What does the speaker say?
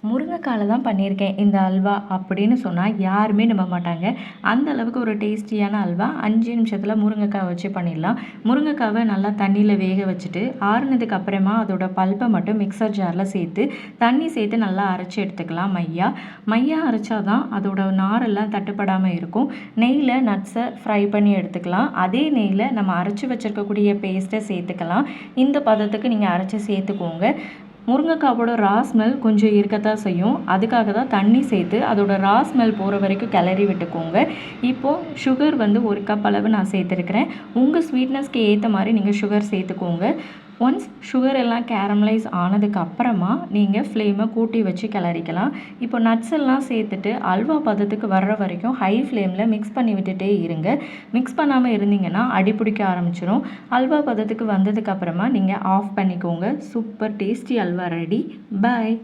முருங்கைக்கால தான் பண்ணியிருக்கேன் இந்த அல்வா அப்படின்னு சொன்னால் யாருமே நம்ப மாட்டாங்க. அந்த அளவுக்கு ஒரு டேஸ்டியான அல்வா 5 நிமிஷத்தில் முருங்கைக்காய் வச்சு பண்ணிடலாம். முருங்கைக்காவை நல்லா தண்ணியில் வேக வச்சுட்டு ஆறுனதுக்கு அப்புறமா அதோட பல்ப்பை மட்டும் மிக்சர் ஜாரில் சேர்த்து தண்ணி சேர்த்து நல்லா அரைச்சி எடுத்துக்கலாம். மையா அரைச்சா தான் அதோட நாரெல்லாம் தட்டுப்படாமல் இருக்கும். நெய்யில் நட்ஸை ஃப்ரை பண்ணி எடுத்துக்கலாம். அதே நெய்யில் நம்ம அரைச்சி வச்சுருக்கக்கூடிய பேஸ்ட்டை சேர்த்துக்கலாம். இந்த பதத்துக்கு நீங்கள் அரைச்சி சேர்த்துக்கோங்க. முருங்கைக்காவோட ரா ஸ்மெல் கொஞ்சம் இருக்கத்தான் செய்யும். அதுக்காக தான் தண்ணி சேர்த்து அதோட ரா ஸ்மெல் போகிற வரைக்கும் கிளறி விட்டுக்கோங்க. இப்போது சுகர் 1 கப் அளவு நான் சேர்த்துருக்கிறேன். உங்கள் ஸ்வீட்னஸ்க்கு ஏற்ற மாதிரி நீங்கள் சுகர் சேர்த்துக்கோங்க. ஒன்ஸ் சுகர் எல்லாம் கேரமலைஸ் ஆனதுக்கு அப்புறமா நீங்கள் ஃப்ளேமை கூட்டி வச்சு கிளறிக்கலாம். இப்போ நட்ஸ் எல்லாம் சேர்த்துட்டு அல்வா பதத்துக்கு வர்ற வரைக்கும் ஹை ஃப்ளேமில் மிக்ஸ் பண்ணி விட்டுட்டே இருங்க. மிக்ஸ் பண்ணாமல் இருந்தீங்கன்னா அடி பிடிக்க ஆரம்பிச்சிடும். அல்வா பதத்துக்கு வந்ததுக்கு அப்புறமா நீங்கள் ஆஃப் பண்ணிக்கோங்க. Super tasty halwa ready. பாய்.